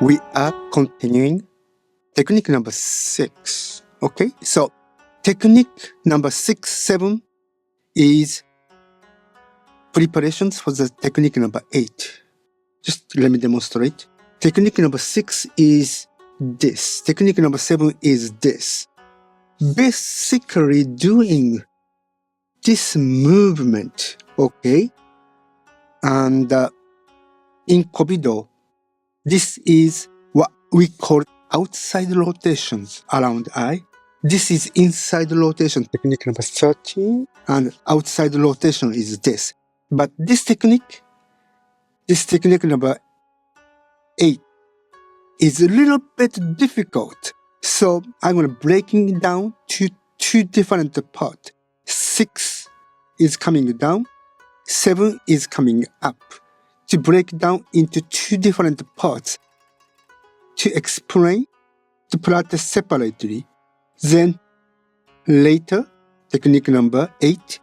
We are continuing technique number 6. Okay, so technique number 6, 7 is preparations for the technique number 8. Just let me demonstrate. Technique number 6 is this. Technique number 7 is this. Basically doing this movement, okay? And in Kobido, this is what we call outside rotations around eye. This is inside rotation, technique number 13, and outside rotation is this. But this technique number 8, is a little bit difficult. So I'm going to breaking it down to two different parts. 6 is coming down, 7 is coming up. To break down into two different parts, to explain, to practice separately. Then later, technique number 8,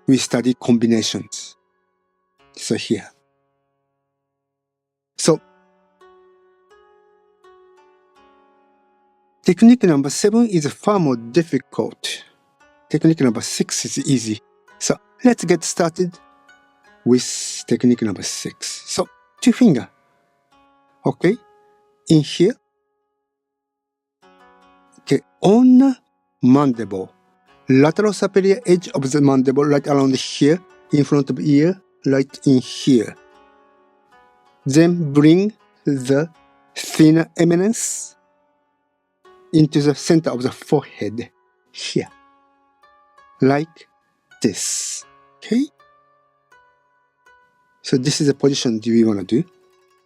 we study combinations. So here. So technique number 7 is far more difficult. Technique number 6 is easy. So let's get started with technique number 6. So 2 finger. Okay, in here. Okay, on the mandible, lateral superior edge of the mandible, right around here, in front of ear, right in here. Then bring the thinner eminence into the center of the forehead, here, like this. Okay? So this is the position we want to do.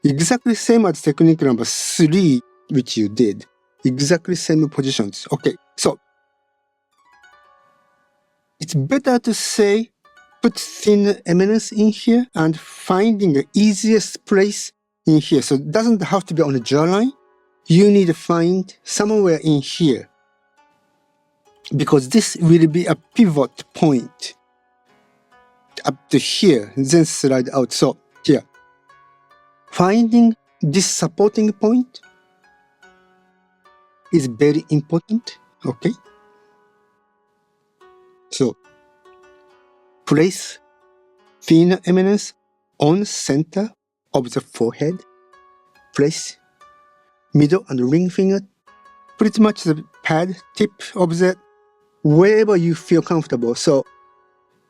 Exactly same as technique number 3, which you did. Exactly same positions. Okay, so it's better to say put thin eminence in here and finding the easiest place in here. So it doesn't have to be on the jawline. You need to find somewhere in here, because this will be a pivot point up to here, then slide out. So here, finding this supporting point is very important. Okay, so place thin eminence on center of the forehead. Place middle and ring finger pretty much the pad tip of the wherever you feel comfortable. So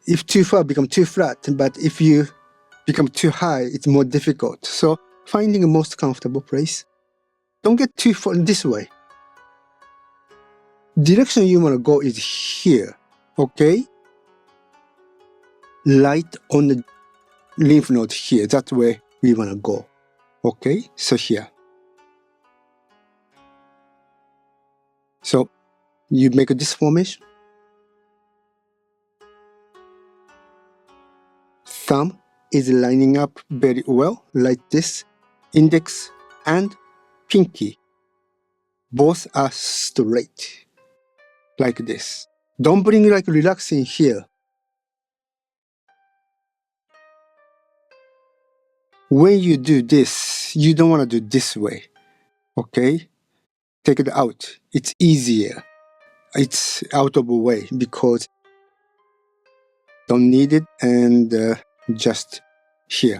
if too far, become too flat, but if you become too high, it's more difficult. So finding the most comfortable place. Don't get too far this way. Direction you want to go is here. Okay, light on the lymph node here. That's where we want to go. Okay, so here. So you make this formation. Thumb is lining up very well, like this. Index and pinky, both are straight, like this. Don't bring like relaxing here. When you do this, you don't want to do this way. Okay? Take it out. It's easier. It's out of the way because don't need it, and just here.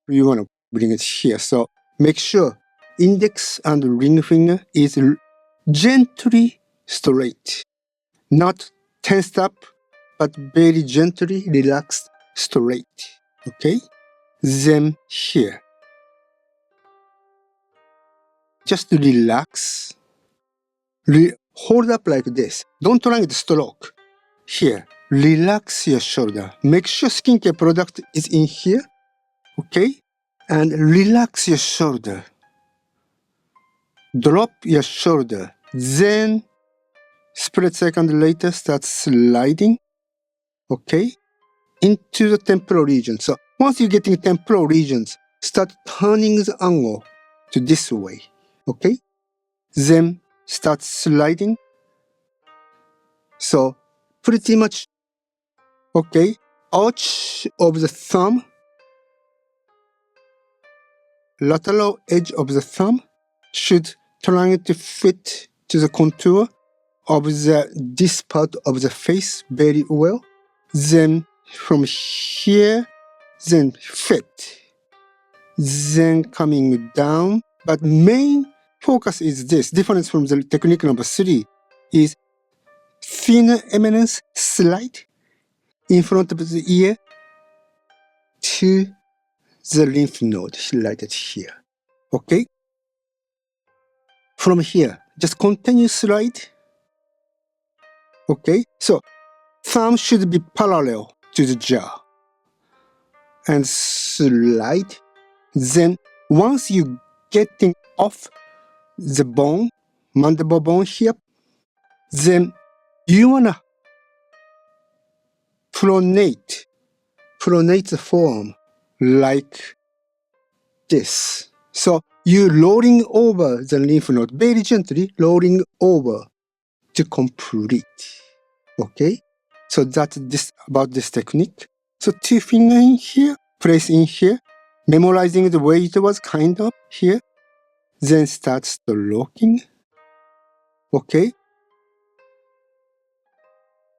You want to bring it here. So make sure index and ring finger is gently straight. Not tensed up, but very gently relaxed straight. Okay? Then here. Just relax. Hold up like this. Don't try to stroke. Here. Relax your shoulder. Make sure skincare product is in here. Okay? And relax your shoulder. Drop your shoulder. Then, split second later, start sliding. Okay? Into the temporal region. So once you're getting temporal regions, start turning the angle to this way. Okay? Then start sliding. So pretty much, okay, arch of the thumb, lateral edge of the thumb should try to fit to the contour of this part of the face very well. Then from here, then fit. Then coming down. But main focus is this. Difference from the technique number 3 is thinner eminence slide in front of the ear to the lymph node highlighted here. Okay? From here, just continue slide. Okay? So, thumb should be parallel to the jaw. And slide. Then, once you getting off the bone, mandible bone here, then you wanna pronate the form like this. So you rolling over the lymph node, very gently rolling over to complete. Okay? So that's this about this technique. So 2 fingers in here, place in here, memorizing the way it was kind of here. Then start stroking. Okay?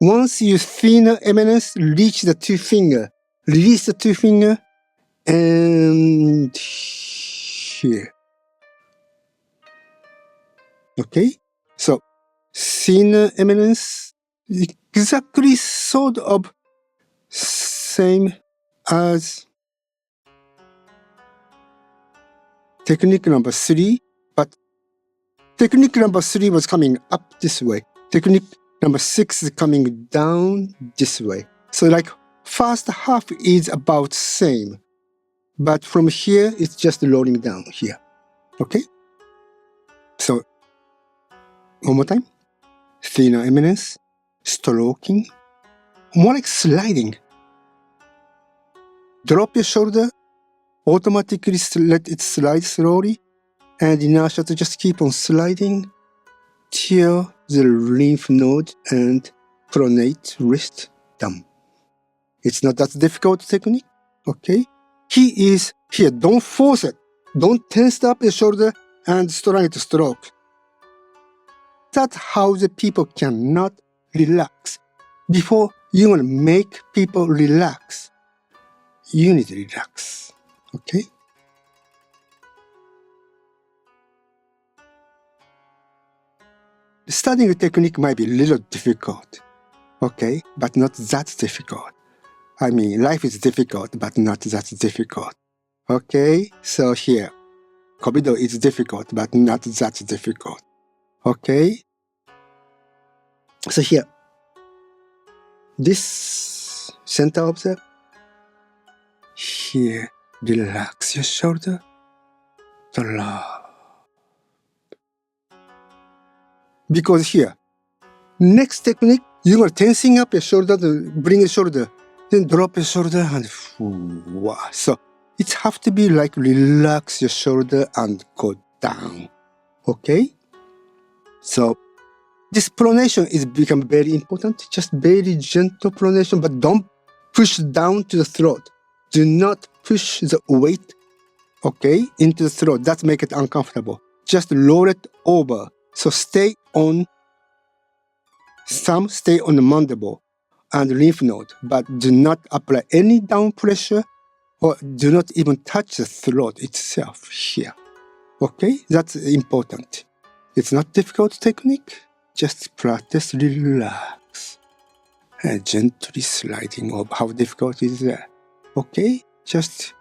Once you thinner eminence, reach the 2 finger, release the 2 finger, and here. Okay? So, thinner eminence, exactly sort of same as technique number 3, but technique number 3 was coming up this way. Technique number 6 is coming down this way. So like first half is about same, but from here it's just rolling down here. Okay? So one more time. Thinner eminence, stroking, more like sliding. Drop your shoulder, automatically let it slide slowly, and inertia to just keep on sliding till the lymph node and pronate wrist down. It's not that difficult technique, okay? He is here, don't force it. Don't tense up your shoulder and try to stroke. That's how the people cannot relax. Before you want to make people relax, you need to relax, okay? Studying a technique might be a little difficult, okay, but not that difficult. I mean, life is difficult, but not that difficult. Okay, so here, Kobudo is difficult, but not that difficult. Okay, so here, this center of the, here, relax your shoulder, drop. Because here, next technique, you are tensing up your shoulder to bring your shoulder, then drop your shoulder and wow. So it have to be like relax your shoulder and go down. Okay? So this pronation is become very important. Just very gentle pronation, but don't push down to the throat. Do not push the weight, okay, into the throat. That make it uncomfortable. Just roll it over. So stay on thumb, stay on the mandible and lymph node, but do not apply any down pressure or do not even touch the throat itself here. Okay, that's important. It's not difficult technique. Just practice, relax, and gently sliding over. How difficult is that? Okay, just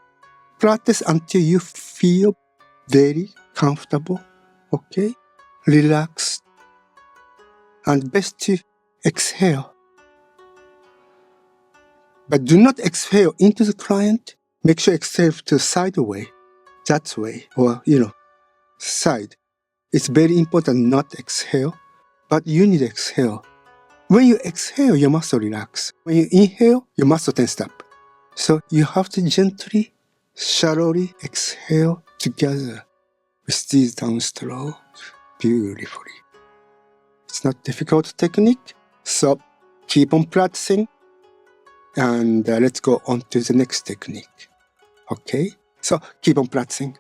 practice until you feel very comfortable. Okay, relax, and best to exhale. But do not exhale into the client. Make sure exhale to sideway, that way, or side. It's very important not exhale, but you need to exhale. When you exhale, your muscle relax. When you inhale, your muscle tense up. So you have to gently, shallowly exhale together with these downstrokes beautifully. It's not difficult technique, so keep on practicing, and let's go on to the next technique. Okay, so keep on practicing.